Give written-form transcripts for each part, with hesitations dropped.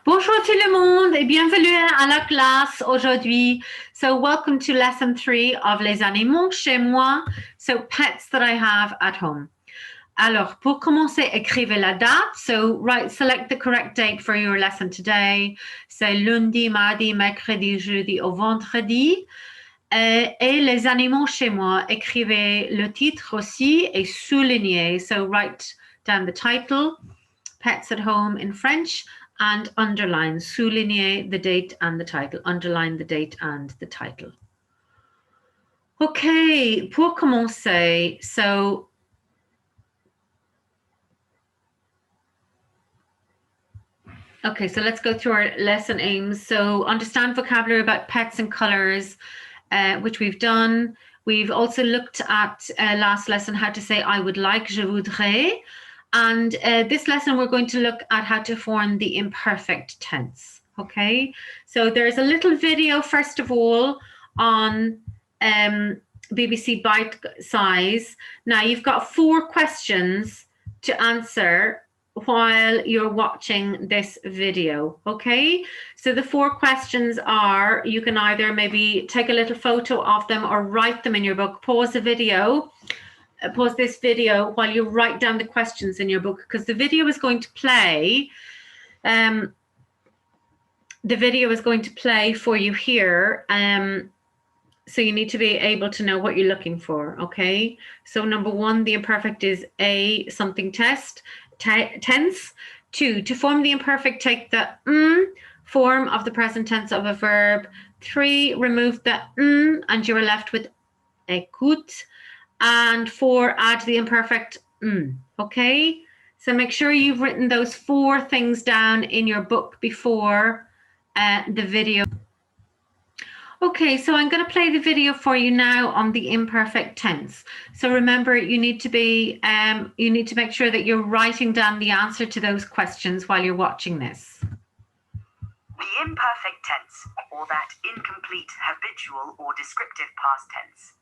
Bonjour tout le monde et bienvenue à la classe aujourd'hui. So welcome to lesson 3 of Les Animaux chez moi. So pets that I have at home. Alors, pour commencer, écrivez la date. So select the correct date for your lesson today. C'est lundi, mardi, mercredi, jeudi ou vendredi. Et les animaux chez moi, écrivez le titre aussi et soulignez. So write down the title, Pets at Home in French, and underline, souligner the date and the title, underline the date and the title. Okay, pour commencer, so let's go through our lesson aims. So understand vocabulary about pets and colors, which we've done. We've also looked at last lesson how to say I would like, je voudrais. And this lesson, we're going to look at how to form the imperfect tense. Okay, so there's a little video, first of all, on BBC Bite Size. Now, you've got 4 questions to answer while you're watching this video. Okay, so the 4 questions are, you can either maybe take a little photo of them or write them in your book. Pause the video. Pause this video while you write down the questions in your book, because the video is going to play. The video is going to play for you here. So you need to be able to know what you're looking for. Okay. So number 1, the imperfect is a something tense. 2, to form the imperfect, take the form of the present tense of a verb. 3, remove the and you're left with écoute. And 4, add the imperfect okay? So make sure you've written those 4 things down in your book before the video. Okay, so I'm going to play the video for you now on the imperfect tense. So remember, you need to make sure that you're writing down the answer to those questions while you're watching this. The imperfect tense, or that incomplete, habitual, or descriptive past tense.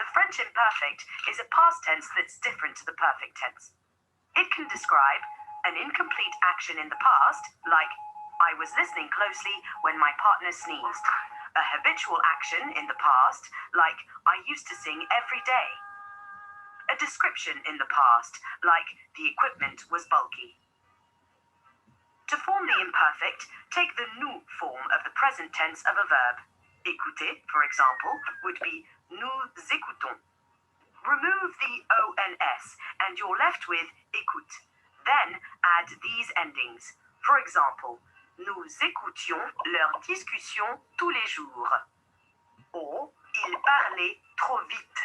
The French imperfect is a past tense that's different to the perfect tense. It can describe an incomplete action in the past, like, I was listening closely when my partner sneezed. A habitual action in the past, like, I used to sing every day. A description in the past, like, the equipment was bulky. To form the imperfect, take the nous form of the present tense of a verb. Écouter, for example, would be nous écoutons. Remove the ONS and you're left with écoute. Then add these endings. For example, nous écoutions leur discussion tous les jours. Or, ils parlaient trop vite.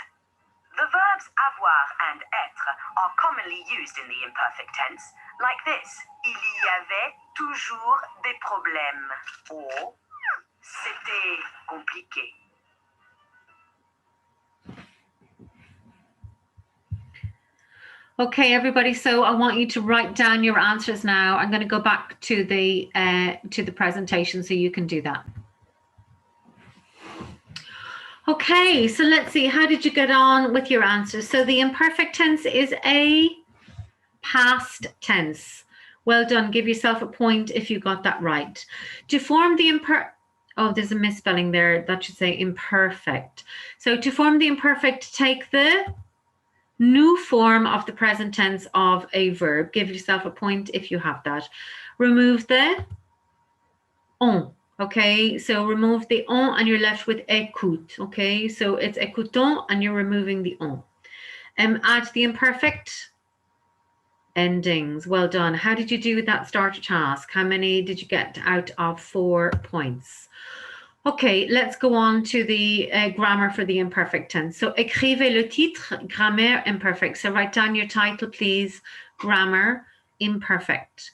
The verbs avoir and être are commonly used in the imperfect tense, like this. Il y avait toujours des problèmes. Or, c'était compliqué. Okay, everybody, so I want you to write down your answers now. I'm going to go back to the presentation so you can do that. Okay, so let's see, how did you get on with your answers? So the imperfect tense is a past tense. Well done, give yourself a point if you got that right. To form the there's a misspelling there, that should say imperfect. So to form the imperfect, take the new form of the present tense of a verb. Give yourself a point if you have that. Remove the on. Okay, so remove the on and you're left with écoute. Okay, so it's écoutons and you're removing the on. Add the imperfect endings. Well done. How did you do with that starter task? How many did you get out of 4 points? Okay, let's go on to the grammar for the imperfect tense. So, écrivez le titre, grammaire imperfect. So, write down your title, please. Grammar imperfect.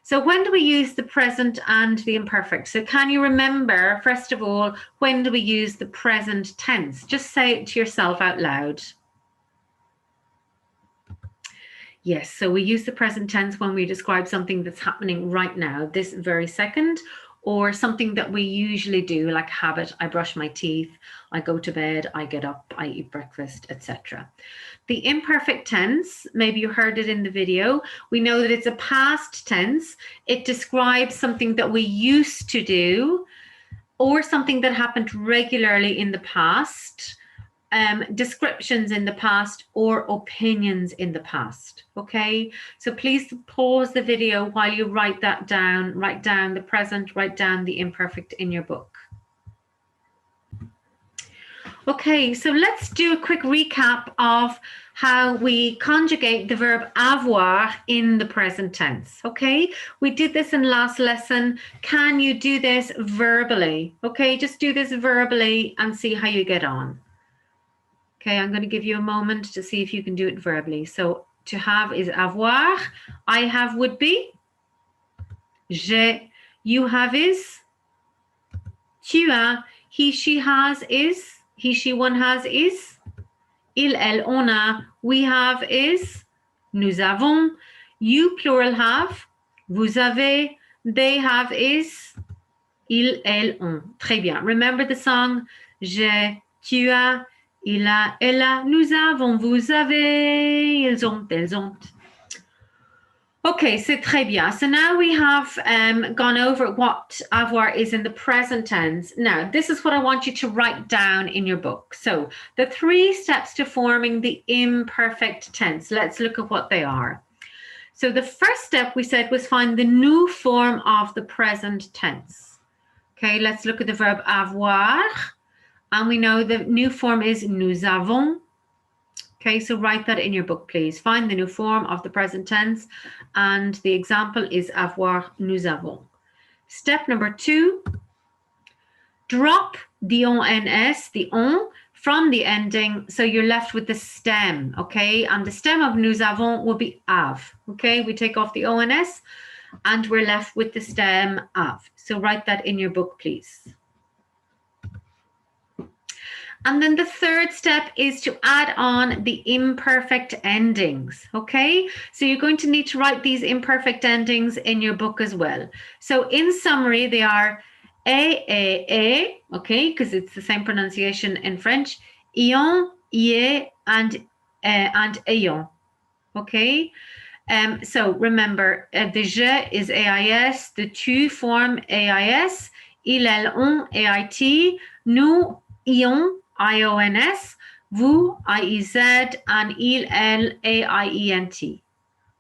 So, when do we use the present and the imperfect? So, can you remember, first of all, when do we use the present tense? Just say it to yourself out loud. Yes, so we use the present tense when we describe something that's happening right now, this very second, or something that we usually do, like habit. I brush my teeth, I go to bed, I get up, I eat breakfast, etc. The imperfect tense, maybe you heard it in the video, we know that it's a past tense. It describes something that we used to do or something that happened regularly in the past, descriptions in the past, or opinions in the past. Okay, so please pause the video while you write that down. Write down the present, write down the imperfect in your book. Okay, so let's do a quick recap of how we conjugate the verb avoir in the present tense. Okay, we did this in last lesson. Can you do this verbally? Okay, just do this verbally and see how you get on. Okay, I'm going to give you a moment to see if you can do it verbally. So to have is avoir, I have would be, j'ai, you have is, tu as, he, she has is, he, she, one has is, il, elle, on a, we have is, nous avons, you plural have, vous avez, they have is, il, elle, on. Très bien. Remember the song, j'ai, tu as, il a, elle a, nous avons, vous avez, ils ont, elles ont. Okay, c'est très bien. So now we have gone over what avoir is in the present tense. Now, this is what I want you to write down in your book. So the 3 steps to forming the imperfect tense. Let's look at what they are. So the first step we said was find the new form of the present tense. Okay, let's look at the verb avoir. And we know the new form is nous avons. Okay, so write that in your book, please. Find the new form of the present tense. And the example is avoir, nous avons. Step number 2, drop the ons, the on, from the ending. So you're left with the stem, okay? And the stem of nous avons will be av, okay? We take off the ons and we're left with the stem av. So write that in your book, please. And then the third step is to add on the imperfect endings, okay? So you're going to need to write these imperfect endings in your book as well. So in summary, they are a, okay, because it's the same pronunciation in French, ion, ie, and ayant, okay? So remember, the je is AIS, the tu form AIS, il, elle, on, AIT, nous, ion, IONS, vous, IEZ, and il, elle, AIENT.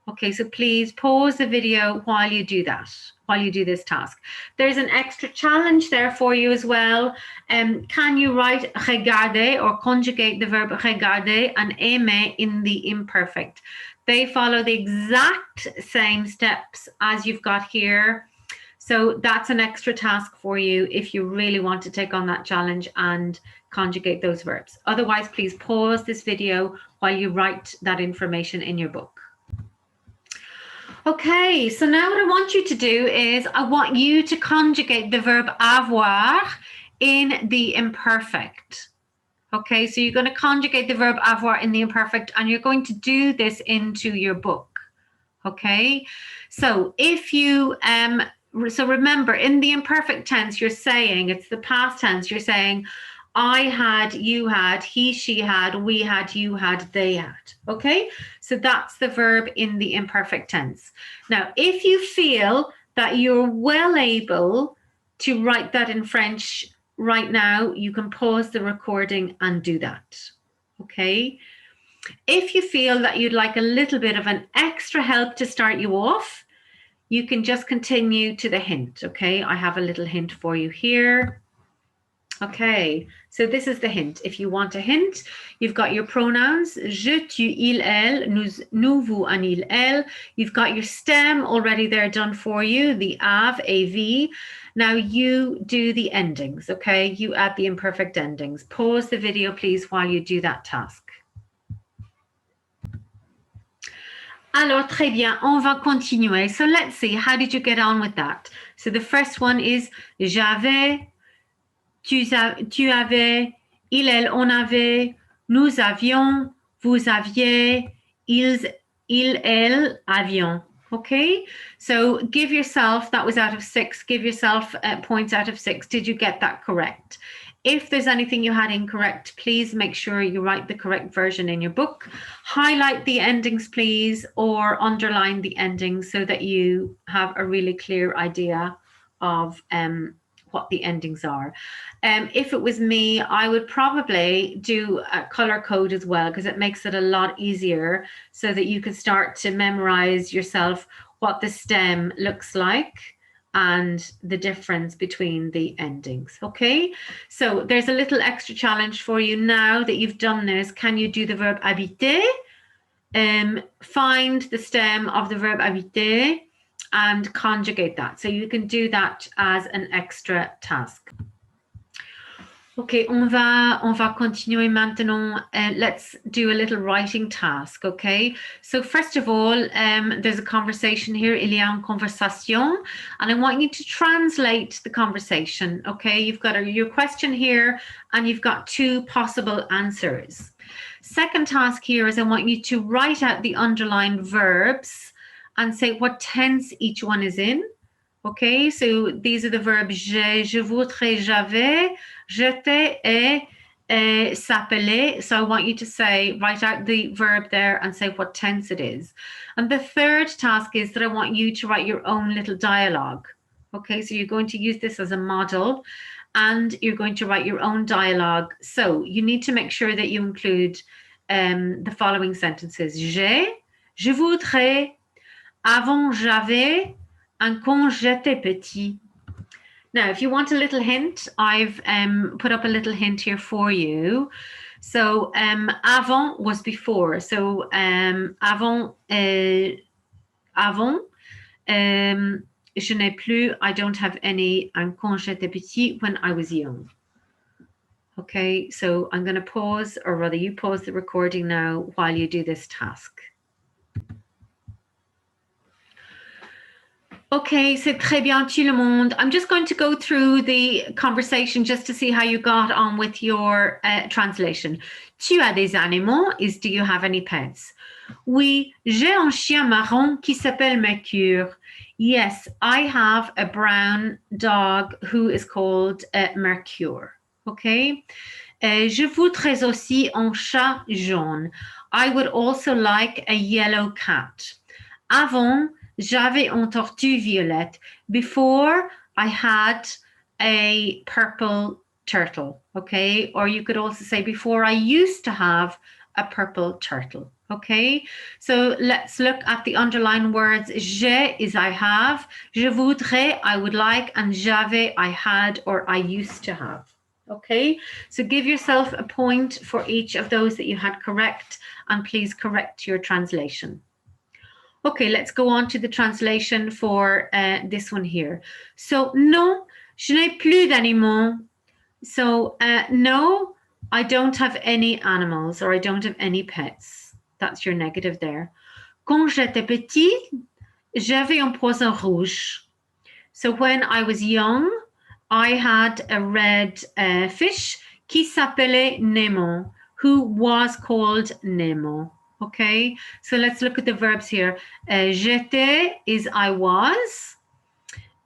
Okay, so please pause the video while you do that, while you do this task. There's an extra challenge there for you as well. Can you write regarder or conjugate the verb regarder and aimer in the imperfect? They follow the exact same steps as you've got here. So that's an extra task for you if you really want to take on that challenge and conjugate those verbs. Otherwise, please pause this video while you write that information in your book. Okay, so now what I want you to do is I want you to conjugate the verb avoir in the imperfect. Okay, so you're going to conjugate the verb avoir in the imperfect and you're going to do this into your book. Okay, so if you so remember, in the imperfect tense, you're saying, it's the past tense, you're saying, I had, you had, he, she had, we had, you had, they had. Okay, so that's the verb in the imperfect tense. Now, if you feel that you're well able to write that in French right now, you can pause the recording and do that. Okay, if you feel that you'd like a little bit of an extra help to start you off, you can just continue to the hint. Okay, I have a little hint for you here. Okay, so this is the hint. If you want a hint, you've got your pronouns, je, tu, il, elle, nous, vous, and il, elle. You've got your stem already there done for you, the av, av. Now you do the endings, okay? You add the imperfect endings. Pause the video, please, while you do that task. Alors, très bien, on va continuer. So let's see, how did you get on with that? So the first one is j'avais, tu avais, il, elle, on avait, nous avions, vous aviez, ils, elle, avions. Okay, so give yourself, that was out of 6, give yourself points out of 6. Did you get that correct? If there's anything you had incorrect, please make sure you write the correct version in your book. Highlight the endings, please, or underline the endings so that you have a really clear idea of what the endings are. If it was me, I would probably do a color code as well, because it makes it a lot easier so that you can start to memorize yourself what the stem looks like and the difference between the endings. Okay, so there's a little extra challenge for you now that you've done this. Can you do the verb habiter? Find the stem of the verb habiter and conjugate that. So you can do that as an extra task. Okay, on va continuer maintenant. Let's do a little writing task, okay? So first of all, there's a conversation here, il y a une conversation, and I want you to translate the conversation, okay? You've got your question here, and you've got 2 possible answers. Second task here is I want you to write out the underlined verbs and say what tense each one is in. Okay, so these are the verbs j'ai, je voudrais, j'avais, j'étais, et s'appeler. So I want you to say, write out the verb there and say what tense it is. And the third task is that I want you to write your own little dialogue. Okay, so you're going to use this as a model and you're going to write your own dialogue. So you need to make sure that you include the following sentences. J'ai, je voudrais, avant j'avais, and quand j'étais petit. Now, if you want a little hint, I've put up a little hint here for you. So avant was before. So avant, je n'ai plus, I don't have any, and quand j'étais petit, when I was young. Okay, so I'm going to pause, or rather you pause the recording now while you do this task. Okay, c'est très bien tout le monde. I'm just going to go through the conversation just to see how you got on with your translation. Tu as des animaux is do you have any pets? Oui, j'ai un chien marron qui s'appelle Mercure. Yes, I have a brown dog who is called Mercure. Okay. Je voudrais aussi un chat jaune. I would also like a yellow cat. Avant, j'avais une tortue violette. Before, I had a purple turtle, okay? Or you could also say, before I used to have a purple turtle, okay? So let's look at the underlined words. J'ai is I have, je voudrais, I would like, and j'avais, I had, or I used to have. Okay, so give yourself a point for each of those that you had correct, and please correct your translation. Okay, let's go on to the translation for this one here. So, non, je n'ai plus d'animaux. So, no, I don't have any animals, or I don't have any pets. That's your negative there. Quand j'étais petit, j'avais un poisson rouge. So, when I was young, I had a red fish qui s'appelait Nemo, who was called Nemo. Okay, so let's look at the verbs here. J'étais is I was.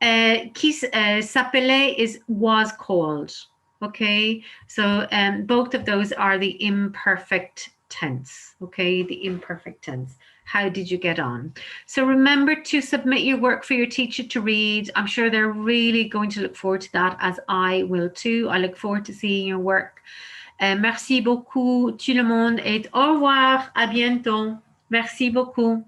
Qui s'appelait is was called. Okay, so both of those are the imperfect tense. Okay, the imperfect tense. How did you get on? So remember to submit your work for your teacher to read. I'm sure they're really going to look forward to that, as I will too. I look forward to seeing your work. Merci beaucoup tout le monde et au revoir, à bientôt. Merci beaucoup.